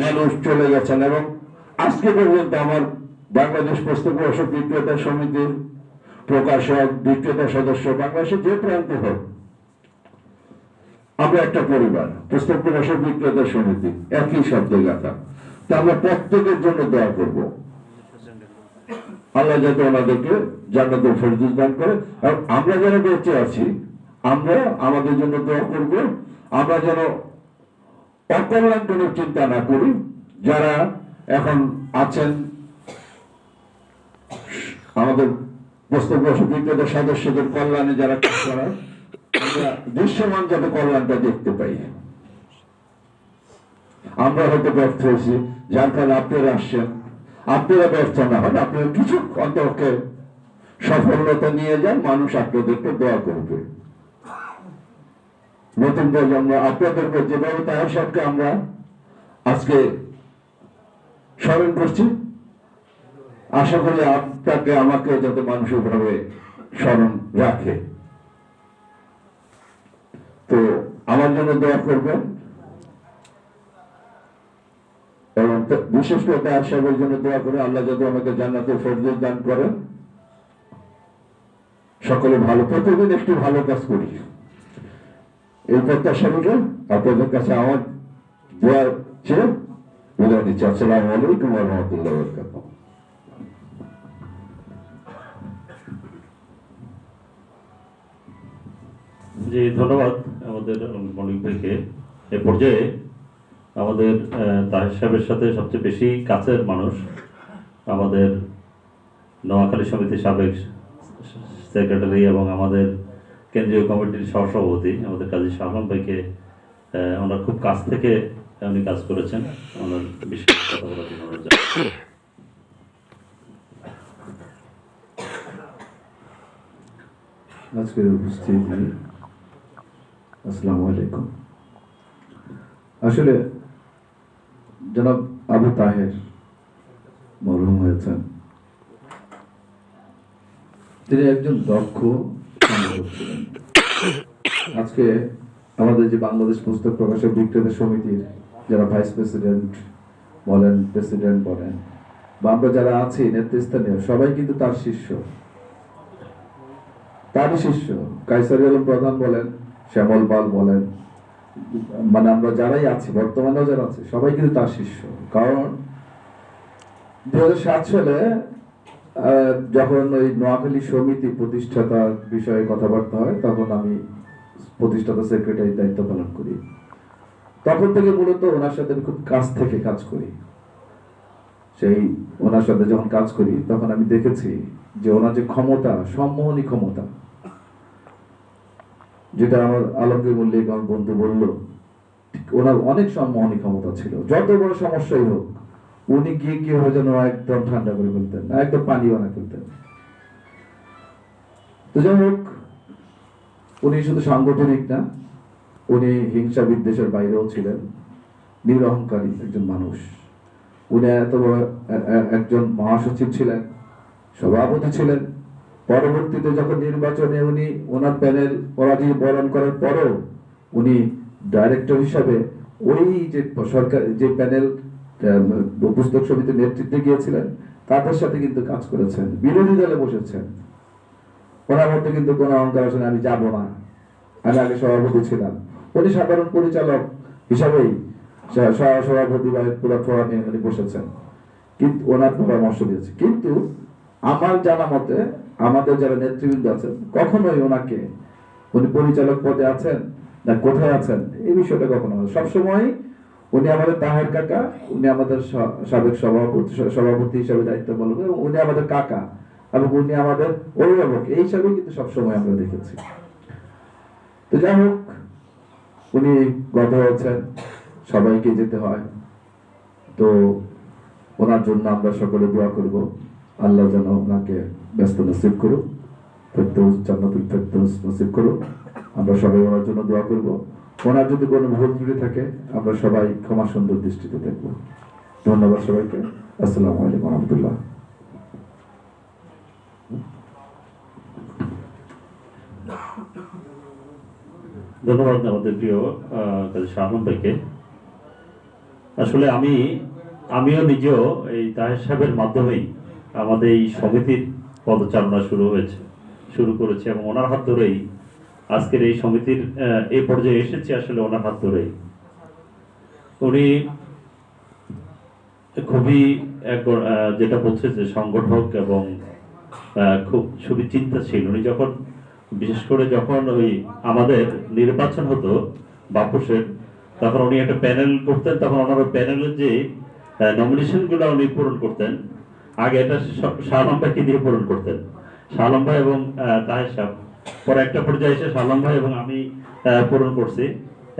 মানুষ চলে গেছেন, এবং আজকে পর্যন্ত আমার বাংলাদেশ পুস্তক প্রকাশক বিক্রেতা সমিতির প্রকাশক বিক্রেতা সদস্য বাংলাদেশের যে প্রান্তে হোক, আমরা একটা পরিবার, পুস্তক প্রকাশক বিক্রেতা সমিতি একই শব্দে লেখা। তা আমরা প্রত্যেকের জন্য দোয়া করব, আল্লাহ যাতে ওনাদেরকে জান্নাতুল ফেরদৌস দান করে। আর আমরা যারা বেঁচে আছি, আমরা আমাদের জন্য দোয়া করব, আমরা যেন অকল্যাণজনক চিন্তা না করি। যারা এখন আছেন আমাদের পুস্তক প্রকাশক বিক্রেতা সদস্যদের কল্যাণে যারা কাজ করার, আমরা দৃশ্যমান যাতে কল্যাণটা দেখতে পাই। আমরা হয়তো ব্যর্থ হয়েছি, যার ফলে আপনারা আসছেন, আপনারা ব্যর্থ না হন, আপনারা কিছু অন্তকে সফলতা নিয়ে যান, মানুষ আপনাদেরকে দোয়া করবে। নতুন প্রজন্ম আপনাদেরকে যেভাবে তাহের সাহেবকে আমরা আজকে স্মরণ করছি, আশা করি আপনাকে আমাকে যাতে মানুষ ভাবে স্মরণ রাখে। তো আমার জন্য দোয়া করবেন, এবং বিশেষ করে তাহের সাহেবের জন্য দোয়া করে আল্লাহ যাতে আমাকে জান্নাতুল ফেরদৌস দান করেন। সকলে ভালো, প্রতিদিন একটু ভালো কাজ করি, এই প্রত্যাশা রেখে আপনাদের কাছে আমার দোয়া চেয়ে বিদায় নিচ্ছি। আসসালামু আলাইকুম ওয়া রাহমাতুল্লাহি ওয়া বারাকাতুহু। জি, ধন্যবাদ আমাদের মনিক ভাইকে। এ পর্যায়ে আমাদের তাহের সাহেবের সাথে সবচেয়ে বেশি কাছের মানুষ, আমাদের নোয়াখালী সমিতির সাবেক সেক্রেটারি এবং আমাদের কেন্দ্রীয় কমিটির সহসভাপতি আমাদের কাজী শাহরাম ভাইকে, ওনার খুব কাছ থেকে উনি কাজ করেছেন, ওনার বিশেষ কথা বলার জন্য অনুরোধ জানাচ্ছি। আজকের উপস্থিতি, আসসালামু আলাইকুম। আসলে জনাব আবু তাহের মরহুম হয়েছেন। তিনি একজন দক্ষ সংগঠক ছিলেন। আজকে আমাদের যে বাংলাদেশ পুস্তক প্রকাশক বিক্রেতা সমিতির যারা ভাইস প্রেসিডেন্ট বলেন, প্রেসিডেন্ট বলেন, বা আমরা যারা আছি নেতৃস্থানীয়, সবাই কিন্তু তার শিষ্য, তারই শিষ্য। কায়সারি আলম প্রধান বলেন, শ্যামল পাল বলেন, মানে আমরা যারাই আছি, বর্তমানেও যারা আছে, সবাই কিন্তু তার শিষ্য। কারণ 2007 সালে যখন ওই নোয়াখালী সমিতি প্রতিষ্ঠাতার বিষয়ে কথাবার্তা হয়, তখন আমি প্রতিষ্ঠাতা সেক্রেটারির দায়িত্ব পালন করি। তখন থেকে মূলত ওনার সাথে খুব কাছ থেকে কাজ করি। সেই ওনার সাথে যখন কাজ করি, তখন আমি দেখেছি যে ওনার যে ক্ষমতা, সম্মোহনী ক্ষমতা, যেটা আমার আলমগীর মল্লিক আমার বন্ধু বললো, ওনার অনেক সম্মোহনী ক্ষমতা ছিল। যত বড় সমস্যাই হোক, উনি গিয়ে কি হয়ে যেন একদম ঠান্ডা করে ফেলতেন, একদম পানি বানা ফেলতেন। তো যাই হোক, উনি শুধু সাংগঠনিক না, উনি হিংসা বিদ্বেষের বাইরেও ছিলেন, নিরহংকারী একজন মানুষ। উনি এত বড় একজন মহাসচিব ছিলেন, সভাপতি ছিলেন। পরবর্তীতে যখন নির্বাচনে উনি ওনার প্যানেল পরাজয় বরণ করার পরও উনি ডাইরেক্টর হিসাবে ওই যে সরকার যে প্যানেল পুস্তক সমিতির নেতৃত্বে গিয়েছিলেন, তাদের সাথে কিন্তু কাজ করেছেন, বিরোধী দলে বসেছেন। ওনার মধ্যে কিন্তু কোনো অহংকার আসলে আমি যাব না, আমি আগে সভাপতি ছিলাম। উনি সাধারণ পরিচালক হিসাবেই সভাপতি বা পুরো ফোরাম নিয়ে উনি বসেছেন, কিন্তু ওনার পরামর্শ দিয়েছে। কিন্তু আমার জানা মতে আমাদের যারা নেতৃবৃন্দ আছেন, কখনোই ওনাকে উনি পরিচালক পদে আছেন না কোথায় আছেন এই বিষয়টা কখনো, সবসময় উনি আমাদের তাহের কাকা, উনি আমাদের সাবেক সভাপতি হিসাবে দায়িত্ব পালন করেন, এবং উনি আমাদের কাকা এবং উনি আমাদের অভিভাবক, এই হিসাবে কিন্তু সবসময় আমরা দেখেছি। তো যাই হোক, উনি গত হয়েছেন, সবাইকে যেতে হয়। তো ওনার জন্য আমরা সকলে দোয়া করব, আল্লাহ যেন ওনাকে ব্যস্ত নসিব করুক, ফেরদৌস জান্নাতুল ফেরদৌস নসিব করুক। আমরা সবাই ওনার জন্য দোয়া করব। ওনার যদি কোনো ভুল ত্রুটি থাকে, আমরা সবাই ক্ষমা সুন্দর দৃষ্টিতে দেখব। ধন্যবাদ সবাইকে। আসসালামু আলাইকুম ওয়া রাহমাতুল্লাহ। ধন্যবাদ আমাদের প্রিয় কাজী শাহরাম ভাইকে। আসলে আমিও নিজেও এই তাহের সাহেবের মাধ্যমেই আমাদের এই সমিতির পদচারণা শুরু করেছি, এবং ওনার হাত ধরেই আজকের এই সমিতির এই পর্যায়ে এসেছি আসলে ওনার হাত ধরেই। উনি খুবই যেটা বলছে যে সংগঠক এবং খুব সুচিন্তাশীল। উনি যখন বিশেষ করে যখন ওই আমাদের নির্বাচন হতো বাপুসের, তখন উনি একটা প্যানেল করতেন, তখন ওনার প্যানেলের যে নমিনেশনগুলো উনি পূরণ করতেন, আগে এটা শাহ আলম ভাইকে দিয়ে পূরণ করতেন, শাহ আলম ভাই এবং তাহের সাহেব। পরে একটা পর্যায়ে এসে শাহ আলম ভাই এবং আমি পূরণ করছি।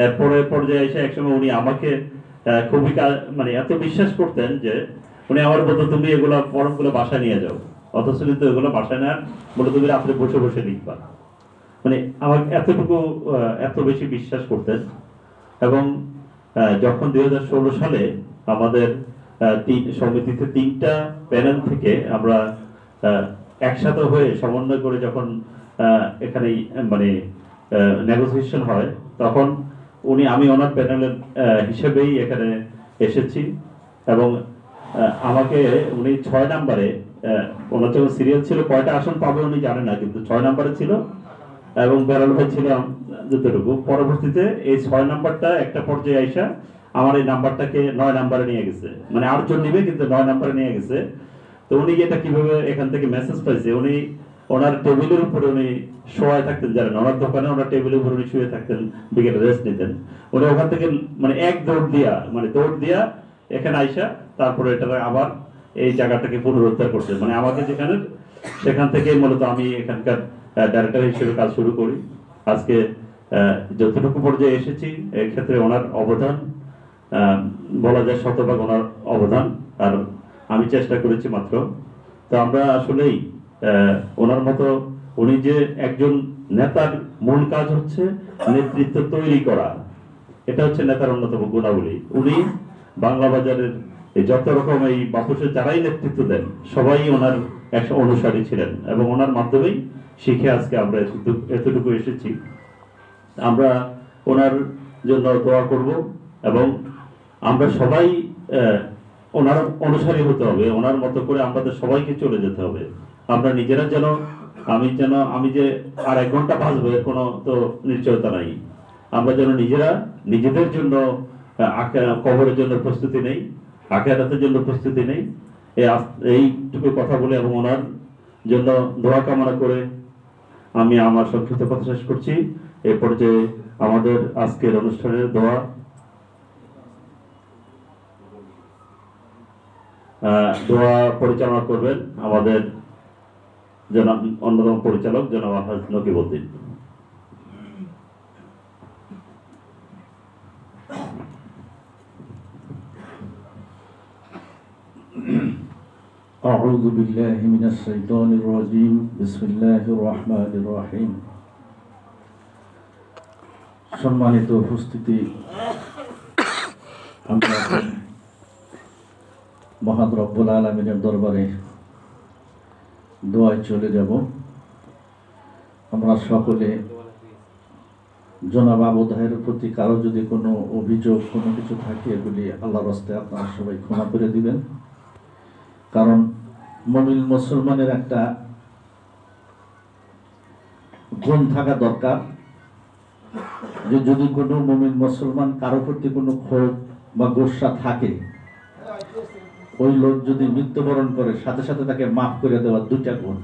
এরপরে পর্যায়ে এসে একসময় উনি আমাকে খুবই মানে এত বিশ্বাস করতেন যে উনি আমার বলতো, তুমি এগুলো ফর্মগুলো বাসায় নিয়ে যাও, অথচ কিন্তু এগুলো বাসায় নেওয়ার বলে তুমি রাত্রে বসে বসে লিখবা। মানে আমাকে এতটুকু এত বেশি বিশ্বাস করতেন। এবং যখন 2016 সালে আমাদের সমিতিতে 3টা প্যানেল থেকে আমরা একসাথে হয়ে সমন্বয় করে যখন এখানে মানে নেগোসিয়েশন হয়, তখন আমি ওনার প্যানেলের হিসেবেই এখানে এসেছি। এবং আমাকে উনি 6 নম্বরে, ওনার যখন সিরিয়াল ছিল কয়টা আসন পাবে উনি জানেন না, কিন্তু 6 নম্বরে ছিল এবং বেলাল ভাই ছিলাম যতটুকু। পরবর্তীতে এই 6 নাম্বারটা একটা পর্যায়ে আইসা আমার এই নাম্বারটাকে 9 নাম্বারে নিয়ে গেছে, মানে 8 জন নিবে কিন্তু 9 নাম্বারে নিয়ে গেছে। তো উনি এটা কিভাবে এখান থেকে মেসেজ পাইছে, উনি ওনার টেবিলের উপরে উনি শোয়ায় থাকতেন, জানেন ওনার দোকানে ওনার টেবিলের উপরে উনি শুয়ে থাকতেন, বিকেলে রেস্ট নিতেন। উনি ওখান থেকে মানে দৌড় দিয়া এখানে আইসা তারপরে এটা আবার এই জায়গাটাকে পুনরুদ্ধার করছেন। মানে আমাকে সেখান থেকে মূলত আমি এখানকার ডাইরেক্টর হিসেবে কাজ শুরু করি। আজকে যতটুকু পর্যায়ে এসেছি এই ক্ষেত্রে ওনার অবদান বলা যায় শতভাগ ওনার অবদান, আর আমি চেষ্টা করেছি মাত্র। তো আমরা আসলেই ওনার মতো, উনি যে একজন নেতার মূল কাজ হচ্ছে নেতৃত্ব তৈরি করা, এটা হচ্ছে নেতার অন্যতম গুণাবলী। উনি বাংলা বাজারের যত রকম এই বাপুসের যারাই নেতৃত্ব দেন সবাই ওনার এক অনুসারী ছিলেন, এবং ওনার মাধ্যমেই শিখে আজকে আমরা এতটুকু এসেছি। আমরা ওনার জন্য দোয়া করব, এবং আমরা সবাই ওনার অনুসারী হতে হবে, ওনার মতো করে আমাদের সবাইকে চলে যেতে হবে। আমরা নিজেরা যেন আমি যে আর 1 ঘন্টা বাঁচবো এর কোনো তো নিশ্চয়তা নাই। আমরা যেন নিজেদের জন্য কবরের জন্য প্রস্তুতি নেই, আখিরাতের জন্য প্রস্তুতি নেই। এইটুকু কথা বলে এবং ওনার জন্য দোয়া কামনা করে আমি আমার সংক্ষিপ্ত কথা শেষ করছি। এই পর্যায়ে আমাদের আজকের অনুষ্ঠানের দোয়া পরিচালনা করবেন আমাদের অন্যতম পরিচালক জনাব আলহাজ নকিবউদ্দিন। أعوذ بالله من الشيطان الرجيم بسم الله الرحمن الرحيم সম্মানিত উপস্থিতি, আমরা মহান রব্বুল আলামিনের দরবারে দোয়ায় চলে যাব। আমরা সকলে জনাব আবু তাহেরের প্রতি কারো যদি কোনো অভিযোগ কোনো কিছু থাকে এগুলি আল্লাহর রাস্তায় আপনারা সবাই ক্ষমা করে দিবেন। কারণ মুমিন মুসলমানের একটা গুণ থাকা দরকার যে যদি কোনো মুমিন মুসলমান কারো প্রতি কোনো ক্ষোভ বা গোসা থাকে, ওই লোক যদি মৃত্যুবরণ করে সাথে সাথে তাকে মাফ করে দেওয়ার 2টা গুণ।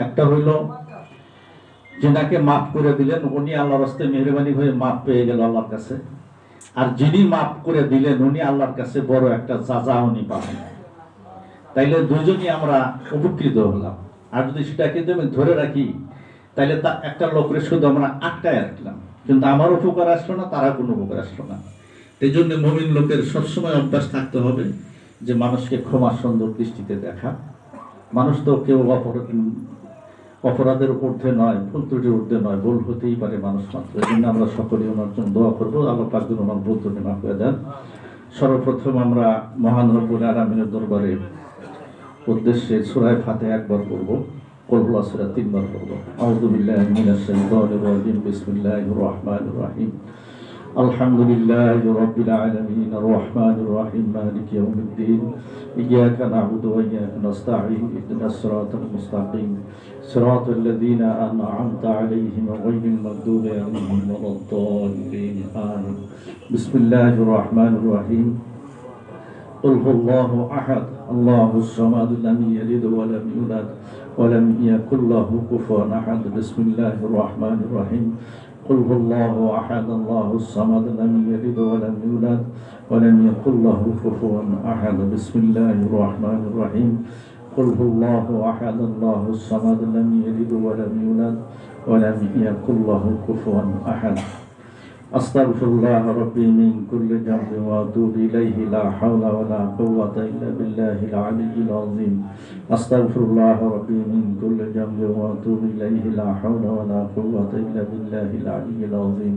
একটা হইল যিনাকে মাফ করে দিলেন উনি আল্লাহর রাস্তায় মেহরবানি হয়ে মাফ পেয়ে গেল আল্লাহর কাছে, আর যিনি মাফ করে দিলেন উনি আল্লাহর কাছে বড় একটা যাজা উনি পাবেন। তাইলে দুজনই আমরা উপকৃত হলাম। আর যদি সেটাকে আমি ধরে রাখি তাইলে তা একটা লোকের শুধু আমরা আটকায় রাখলাম, কিন্তু আমার উপকার আসলো না, তারা কোনো উপকার আসলো না। এই জন্য মুমিন লোকের সবসময় অভ্যাস থাকতে হবে যে মানুষকে ক্ষমা সুন্দর দৃষ্টিতে দেখা। মানুষ তো কেউ অপরাধের ঊর্ধ্বে নয়, ভুল ত্রুটির ঊর্ধ্বে নয়, ভুল হতেই পারে মানুষ মাত্র। এই জন্য আমরা সকলেই ওনার জন্য দোয়া করবো, আল্লাহ পাক যেন ওনার ভুল ত্রুটি মাফ করে দেন। সর্বপ্রথম আমরা মহান রব্বুল আলামিনের দরবারে উদ্দেশ্যে সূরা ফাতিহা একবার পড়ব, কুল হুয়া সূরা 3 বার পড়ব। আউযু বিল্লাহি মিনাশ শাইতানির রাজিম, বিসমিল্লাহির রহমানির রহিম। الحمد لله رب العالمين الرحمن الرحيم مالك يوم الدين إياك نعبد وإياك نستعين اهدنا الصراط المستقيم صراط الذين أنعمت عليهم غير المغضوب عليهم ولا الضالين آمين بسم الله الرحمن الرحيم قل هو الله أحد الله الصمد لم يلد ولم يولد ولم يكن له كفوا أحد بسم الله الرحمن الرحيم قل هو الله أحد الله الصمد لم يلد ولم يولد ولم يكن له كفوا أحد بسم الله الرحمن الرحيم قل هو الله أحد الله الصمد لم يلد ولم يولد ولم يكن له كفوا أحد أستغفر الله ربي من كل ذنب وأتوب إليه لا حول ولا قوة إلا بالله العلي العظيم أستغفر الله ربي من كل ذنب وأتوب إليه لا حول ولا قوة إلا بالله العلي العظيم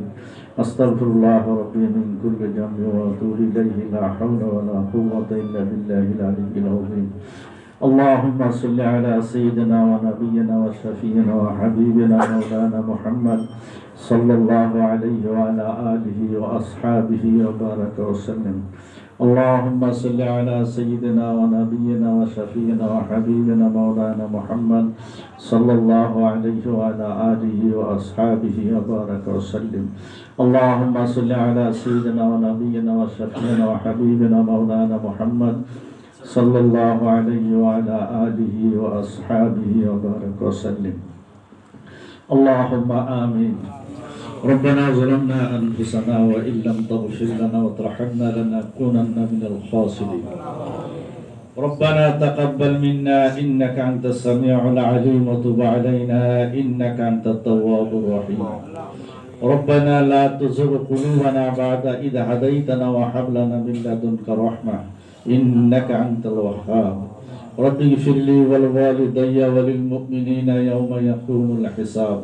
أستغفر الله ربي من كل ذنب وأتوب إليه لا حول ولا قوة إلا بالله العلي العظيم اللهم صل على سيدنا ونبينا وشفينا وحبيبنا مولانا محمد صلى الله عليه وعلى آله وأصحابه وبارك وسلم اللهم صل على سيدنا ونبينا وشفينا وحبيبنا مولانا محمد صلى الله عليه وعلى آله وأصحابه وبارك وسلم اللهم صل على سيدنا ونبينا وشفينا وحبيبنا مولانا محمد صلى الله عليه وعلى آله وأصحابه وبارك وسلم اللهم آمين ربنا ظلمنا أنفسنا وإن لم تغفر لنا وترحمنا لنكونن من الخاسرين ربنا تقبل منا إنك أنت السميع العليم وتب علينا إنك أنت التواب الرحيم ربنا لا تزغ قلوبنا بعد إذ هديتنا وهب لنا من لدنك رحمة إنك أنت الوهاب رب اغفر لي ولوالدي وللمؤمنين يوم يقوم الحساب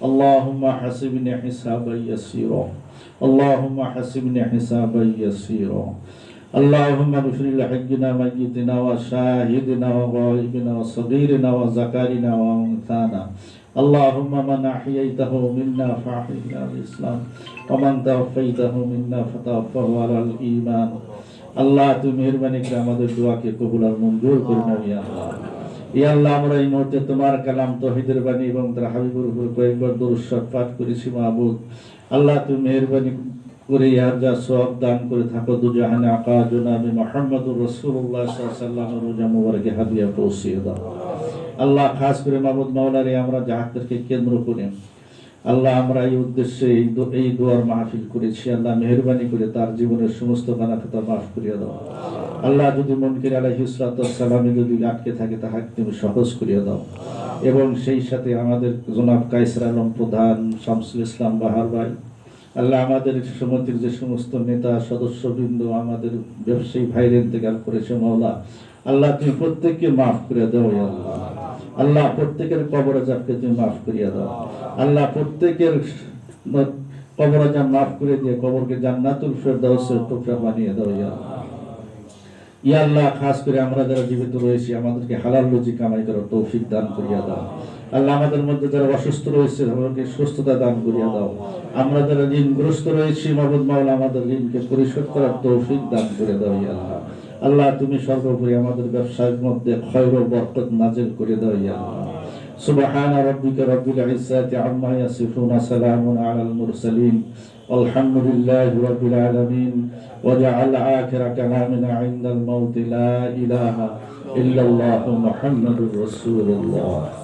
اللهم حسبني حسابا يسيرا اللهم حسبني حسابا يسيرا اللهم اغفر لحينا ميتنا وشاهدنا وغائبنا وصغيرنا وذكرنا وأنثانا اللهم من أحييته منا فأحينا على الإسلام ومن توفيته منا فتوفه على الإيمان আল্লাহ তুমি মেহেরবানি করে আমাদের দোয়াকে কবুল আর মঞ্জুর করে নাও ইয়া আল্লাহ ইয়া আল্লাহ আমরা এই মুহূর্তে তোমার কালাম তাওহীদের বাণী এবং তার হাবিবের উপর কয়েকবার দরুদ শরীফ পাঠ করেছি মাবুদ আল্লাহ তুমি মেহেরবানি করে ইয়ার যা সওয়াব দান করে থাকো দুজাহানে আকা জনাবে মুহাম্মদুর রাসূলুল্লাহ সাল্লাল্লাহু আলাইহি ওয়াসাল্লামের রোজা মুবারকে হাদিয়া পৌঁছিয়ে দাও আল্লাহ খাস করে মাবুদ মাওলারে আমরা জাহাতকে কেন্দ্র করে আল্লাহ আমরা এই উদ্দেশ্যে এই দোয়ার মাহফিল করেছি আল্লাহ মেহেরবানি করে তার জীবনের সমস্ত গুনাহ খাতা মাফ করিয়া দাও আল্লাহ যদি মুনকির আলাইহিস সালামে যদি আটকে থাকে তাহাকে তুমি সহজ করিয়া দাও এবং সেই সাথে আমাদের জনাব কায়সার আলম প্রধান শামসুল ইসলাম বাহার ভাই আল্লাহ আমাদের সমিতির যে সমস্ত নেতা সদস্যবৃন্দ আমাদের ব্যবসায়ী ভাইরা ইন্তেকাল করেছে মাওলা আল্লাহ তুমি প্রত্যেককে মাফ করে দাও ইয়া আল্লাহ আল্লাহ প্রত্যেকের কবর আযাবকে তুমি মাফ করিয়া দাও আল্লাহ প্রত্যেকের কবর আযাব মাফ করে দিয়ে কবরকে জান্নাতুল ফেরদাউসের টুকরা বানিয়ে দাও ইয়া আল্লাহ খাস করে আমরা যারা জীবিত রয়েছি আমাদেরকে হালাল রুজি কামাই করার তৌফিক দান করিয়া দাও আল্লাহ আমাদের মধ্যে যারা অসুস্থ রয়েছে আমাদেরকে সুস্থতা দান করিয়া দাও আমরা যারা ঋণগ্রস্ত রয়েছি মাবুদ মাওলা আমাদের ঋণকে পরিশোধ করার তৌফিক দান করে দাও ইয়া আল্লাহ আল্লাহ তুমি সর্বোপরি আমাদের ব্যবসায়ের মধ্যে খয়র ও বরকত নাজিল করে দাও ইয়া আল্লাহ সুবহান রাব্বিকা রাব্বিল ইজ্জাতি আম্মা ইয়াসিফুন সালামুন আলাল মুরসালিন আলহামদুলিল্লাহি রাব্বিল আলামিন ওয়াজআল আখিরা কালামিনা ইনদাল মাউত লা ইলাহা ইল্লাল্লাহু মুহাম্মাদুর রাসূলুল্লাহ